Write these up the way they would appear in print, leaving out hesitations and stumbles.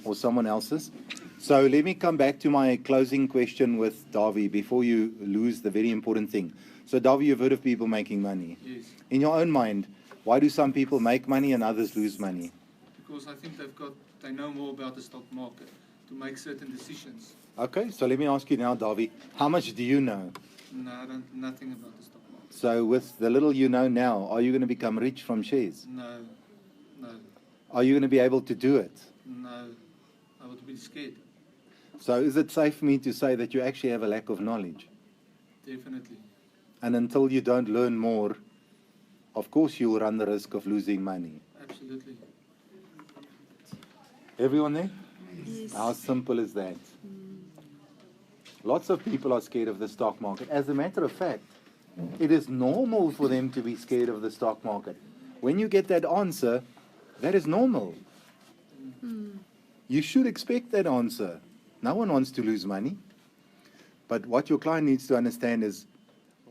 or someone else's. So let me come back to my closing question with Davi before you lose the very important thing. So Davi, you've heard of people making money. Yes. In your own mind, why do some people make money and others lose money? Because I think they know more about the stock market to make certain decisions. Okay, so let me ask you now, Davi, how much do you know? No, I don't, nothing about the stock market. So with the little you know now, are you going to become rich from shares? No, no, Are you going to be able to do it? no. I would be scared. So is it safe for me to say that you actually have a lack of knowledge? Definitely. And until you don't learn more, of course you will run the risk of losing money. Absolutely. Everyone there? Yes. How simple is that? Lots of people are scared of the stock market. As a matter of fact, it is normal for them to be scared of the stock market. When you get that answer, that is normal. You should expect that answer. No one wants to lose money. But what your client needs to understand is,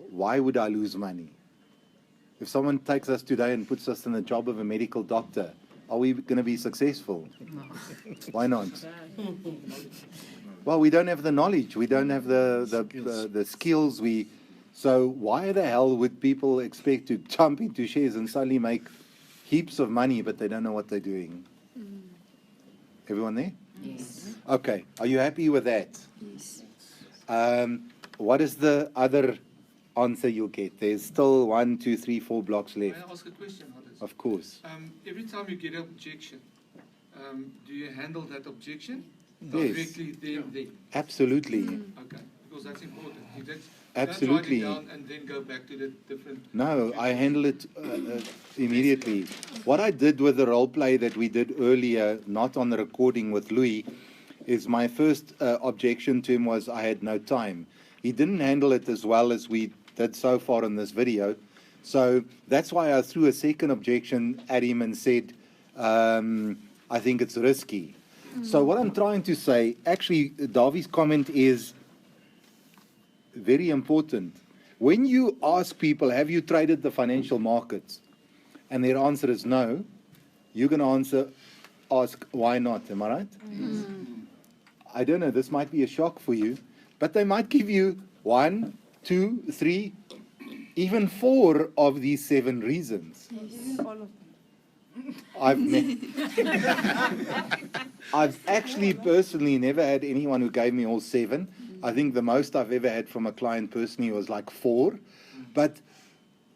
why would I lose money? If someone takes us today and puts us in the job of a medical doctor, are we going to be successful? Why not? Well, we don't have the knowledge. We don't have the skills. So why the hell would people expect to jump into shares and suddenly make heaps of money, but they don't know what they're doing? Everyone there? Yes. Okay. Are you happy with that? Yes. What is the other answer you'll get? There's still 1, 2, 3, 4 blocks May left. I ask a question, Hardus? Of course. Every time you get an objection, do you handle that objection Yes. directly then? Absolutely. Okay, because that's important. You don't Absolutely. write it down and then go back to the different... No, I handle it immediately. What I did with the role play that we did earlier, not on the recording with Louis, is my first objection to him was I had no time. He didn't handle it as well as we did so far in this video. So that's why I threw a second objection at him and said, I think it's risky. So what I'm trying to say, actually, Davi's comment is very important. When you ask people, have you traded the financial markets? And their answer is no, you're going to ask, why not? Am I right? I don't know, this might be a shock for you, but they might give you 1, 2, 3, even 4 of these 7 reasons. I've actually personally never had anyone who gave me all 7. I think the most I've ever had from a client personally was like 4. But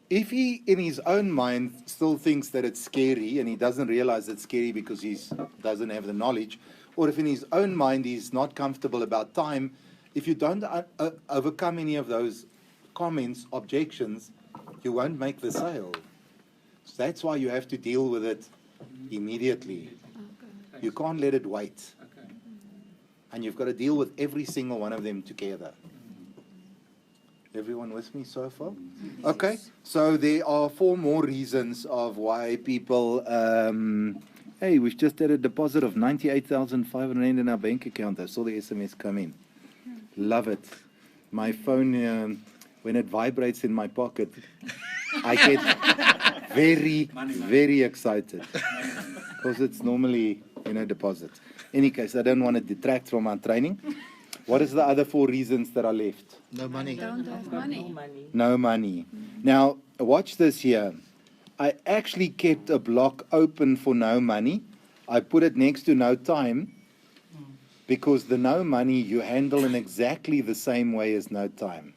if he, in his own mind, still thinks that it's scary and he doesn't realize it's scary because he doesn't have the knowledge, or if in his own mind he's not comfortable about time, if you don't overcome any of those comments, objections, you won't make the sale. So that's why you have to deal with it immediately. You can't let it wait. Okay. And you've got to deal with every single one of them together. Everyone with me so far? Okay, so there are 4 more reasons of why people... hey, we've just had a deposit of 98,500 in our bank account. I saw the SMS come in. Love it. My phone, when it vibrates in my pocket, I get very excited. Because it's normally, deposits. Any case, I don't want to detract from our training. What is the other 4 reasons that are left? No money. Don't have money. No money. Now, watch this here. I actually kept a block open for no money. I put it next to no time because the no money you handle in exactly the same way as no time.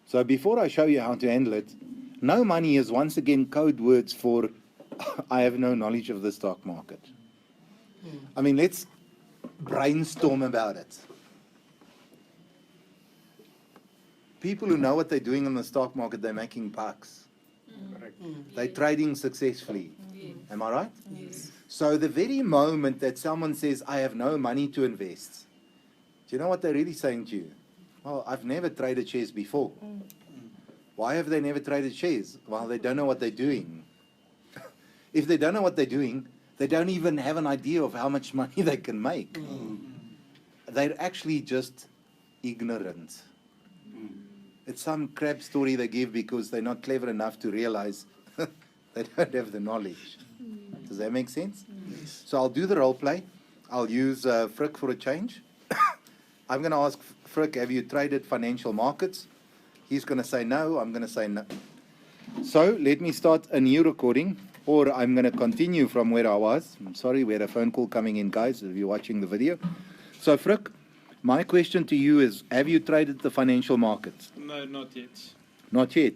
So before I show you how to handle it, no money is once again code words for I have no knowledge of the stock market. I mean, let's brainstorm about it. People who know what they're doing in the stock market, they're making bucks. They're trading successfully. Am I right? Yes. So the very moment that someone says, I have no money to invest, do you know what they're really saying to you? Well, I've never traded shares before. Why have they never traded shares? Well, they don't know what they're doing. If they don't know what they're doing, they don't even have an idea of how much money they can make. They're actually just ignorant. It's some crap story they give because they're not clever enough to realize they don't have the knowledge. Does that make sense? So I'll do the role play. I'll use Frick for a change. I'm going to ask Frick, have you traded financial markets? He's going to say no. I'm going to say no. So let me start a new recording, or I'm going to continue from where I was. I'm sorry, we had a phone call coming in, guys, if you're watching the video. So, Frick, my question to you is, have you traded the financial markets? No, not yet. Not yet.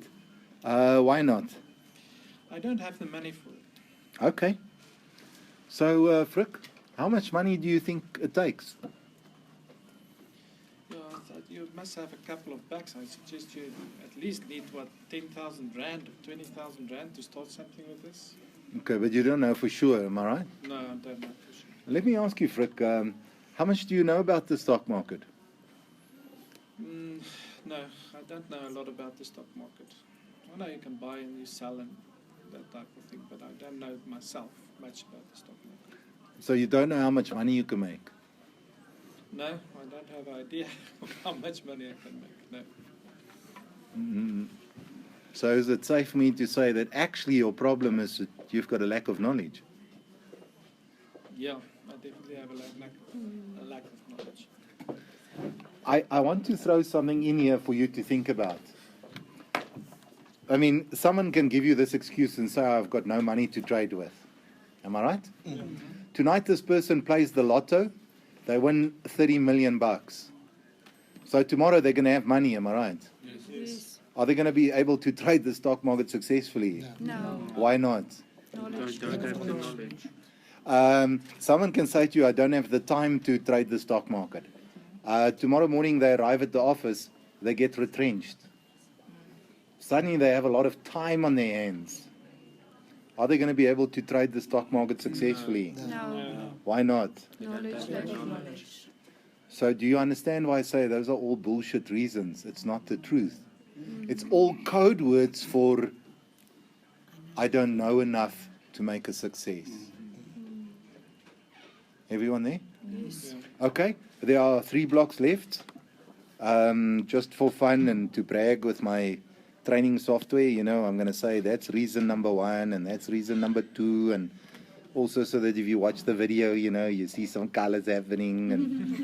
Why not? I don't have the money for it. Okay. So, Frick, how much money do you think it takes? Yeah, I thought you must have a couple of bucks. I suggest you at least need, 10,000 rand or 20,000 rand to start something with this? Okay, but you don't know for sure, am I right? No, I don't know for sure. Let me ask you, Frick, how much do you know about the stock market? No, I don't know a lot about the stock market. I know you can buy and you sell and that type of thing, but I don't know myself much about the stock market. So you don't know how much money you can make? No, I don't have an idea of how much money I can make, no. So is it safe for me to say that actually your problem is that you've got a lack of knowledge? Yeah, I definitely have a lack of knowledge. I want to throw something in here for you to think about. I mean, someone can give you this excuse and say, I've got no money to trade with. Am I right? Mm-hmm. Tonight this person plays the lotto, they win 30 million bucks. So tomorrow they're going to have money, am I right? Yes. Are they going to be able to trade the stock market successfully? No. Why not? Knowledge. Don't have the knowledge. Someone can say to you, I don't have the time to trade the stock market. Tomorrow morning they arrive at the office, they get retrenched. Suddenly they have a lot of time on their hands. Are they going to be able to trade the stock market successfully? No. Why not? Knowledge. So do you understand why I say those are all bullshit reasons? It's not the truth. It's all code words for I don't know enough to make a success. Everyone there? Yes. Okay, there are 3 blocks left. Just for fun and to brag with my training software, you know, I'm going to say that's reason number 1 and that's reason number 2, and also so that if you watch the video, you know, you see some colors happening and,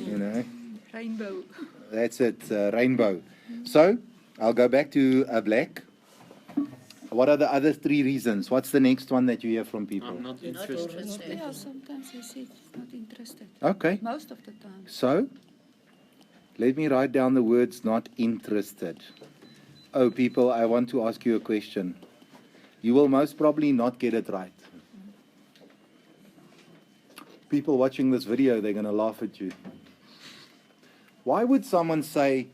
you know, Rainbow. that's it, rainbow. So, I'll go back to black. What are the other 3 reasons? What's the next one that you hear from people? I'm not interested. Yeah, sometimes they say not interested. Okay. Most of the time. So, let me write down the words not interested. Oh, people, I want to ask you a question. You will most probably not get it right. People watching this video, they're going to laugh at you. Why would someone say,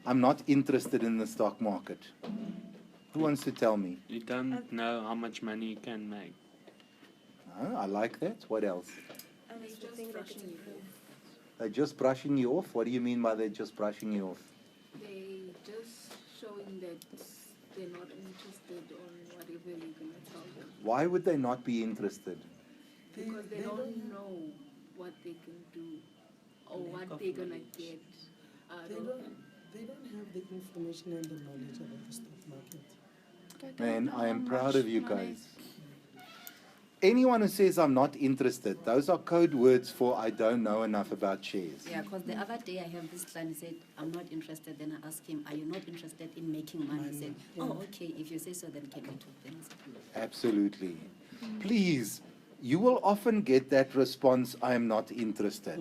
I'm not interested in the stock market? Who wants to tell me? You don't know how much money you can make. Oh, I like that. What else? They're just brushing you off? What do you mean by they're just brushing you off? They just showing that they're not interested on whatever you're going to tell them. Why would they not be interested? Because they don't know what they can do or what they're going to get. They don't have the information and the knowledge about the stock market. They don't Man, know I am how proud much of you money- guys. Anyone who says I'm not interested, those are code words for I don't know enough about shares. Yeah, because the other day I have this client said, I'm not interested. Then I asked him, are you not interested in making money? He said, oh, okay, if you say so, then can we talk things? Absolutely. Please, you will often get that response, I am not interested.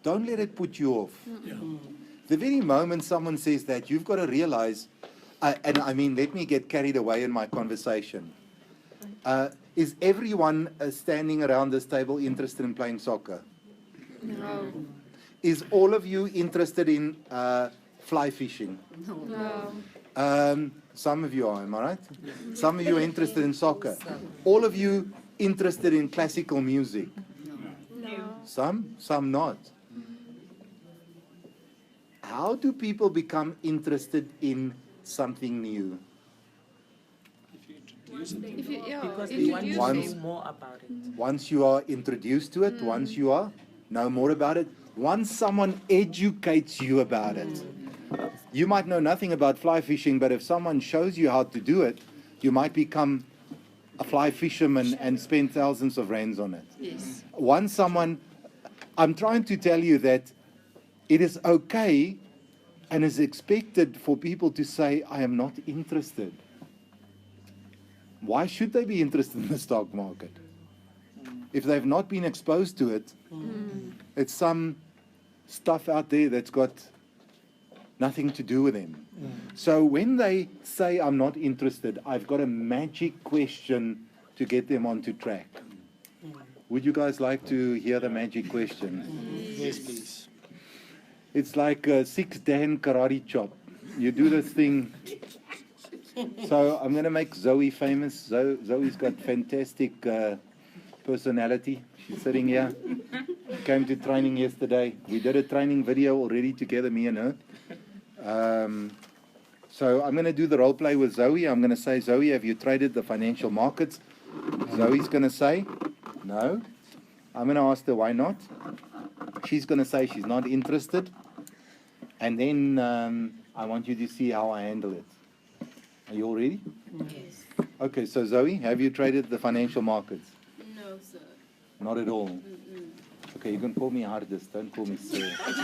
Don't let it put you off. The very moment someone says that, you've got to realize, and I mean, let me get carried away in my conversation. Is everyone standing around this table interested in playing soccer? No. Is all of you interested in fly fishing? No. Some of you are, am I right? Some of you are interested in soccer. All of you interested in classical music? No. Some not. How do people become interested in something new? If you, yeah, Because they introduce want to Once- know them. more about it. Once you are introduced to it, once you are know more about it, once someone educates you about it. You might know nothing about fly fishing, but if someone shows you how to do it, you might become a fly fisherman and spend thousands of rands on it. Yes. Once someone, I'm trying to tell you that it is okay and is expected for people to say, I am not interested. Why should they be interested in the stock market? If they've not been exposed to it, it's some stuff out there that's got nothing to do with them. So when they say, I'm not interested, I've got a magic question to get them onto track. Would you guys like to hear the magic question? Yes, please. It's like a 6-dan karate chop. You do this thing. So I'm going to make Zoe famous. Zoe's got fantastic personality. She's sitting here. Came to training yesterday. We did a training video already together, me and her. So I'm going to do the role play with Zoe. I'm going to say, Zoe, have you traded the financial markets? Zoe's going to say, no. I'm going to ask her, why not? She's going to say she's not interested. And then I want you to see how I handle it. Are you all ready? Yes. Okay, so Zoe, have you traded the financial markets? No, sir. Not at all. Mm-mm. Okay, you can call me Hardus, don't call me sir. If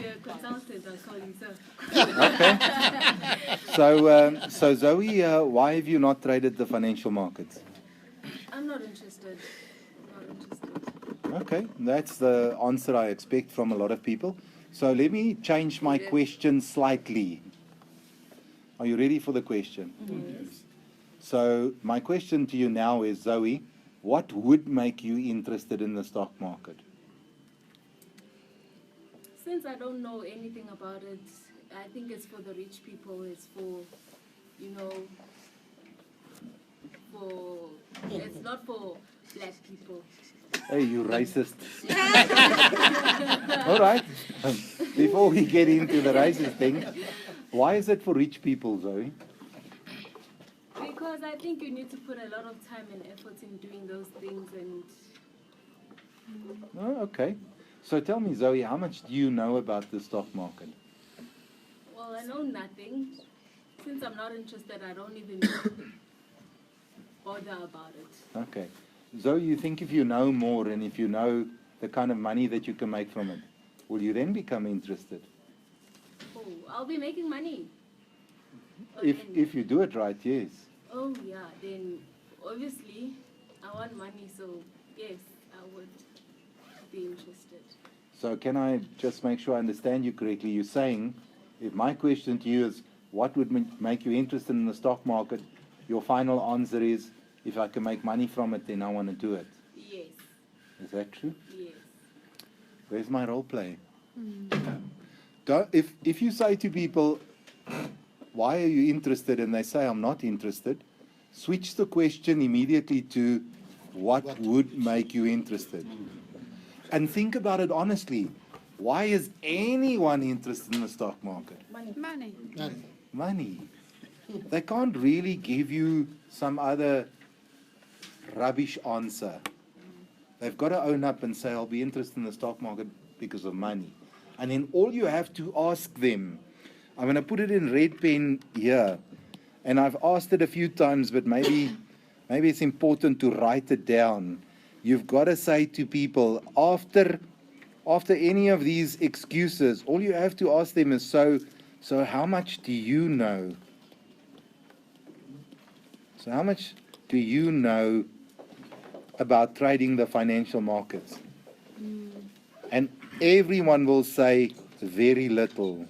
you're a consultant, I'll call you sir. Okay. So Zoe, why have you not traded the financial markets? I'm not interested. Not interested. Okay, that's the answer I expect from a lot of people. So let me change my question slightly. Are you ready for the question? Yes. So my question to you now is, Zoe, what would make you interested in the stock market? Since I don't know anything about it, I think it's for the rich people. It's for, it's not for black people. Hey, you racist. All right. Before we get into the racist thing, why is it for rich people, Zoe? Because I think you need to put a lot of time and effort in doing those things, and Oh, okay. So tell me, Zoe, how much do you know about the stock market? well, I know nothing. Since I'm not interested, I don't even bother about it. Okay. Zoe, you think if you know more and if you know the kind of money that you can make from it, will you then become interested? Oh, I'll be making money. If you do it right, yes. Oh yeah, then obviously I want money, so yes, I would be interested. So can I just make sure I understand you correctly? You're saying, if my question to you is, what would make you interested in the stock market? Your final answer is, if I can make money from it, then I want to do it. Yes, Is that true? yes. Where's my role play? If you say to people, why are you interested? And they say, I'm not interested. Switch the question immediately to, what would make you interested? And think about it honestly. Why is anyone interested in the stock market? Money. Money. They can't really give you some other rubbish answer. They've got to own up and say, I'll be interested in the stock market because of money. And then all you have to ask them, I'm going to put it in red pen here, and I've asked it a few times, but maybe it's important to write it down. You've got to say to people, after any of these excuses, all you have to ask them is, so how much do you know? So how much do you know about trading the financial markets? And everyone will say very little.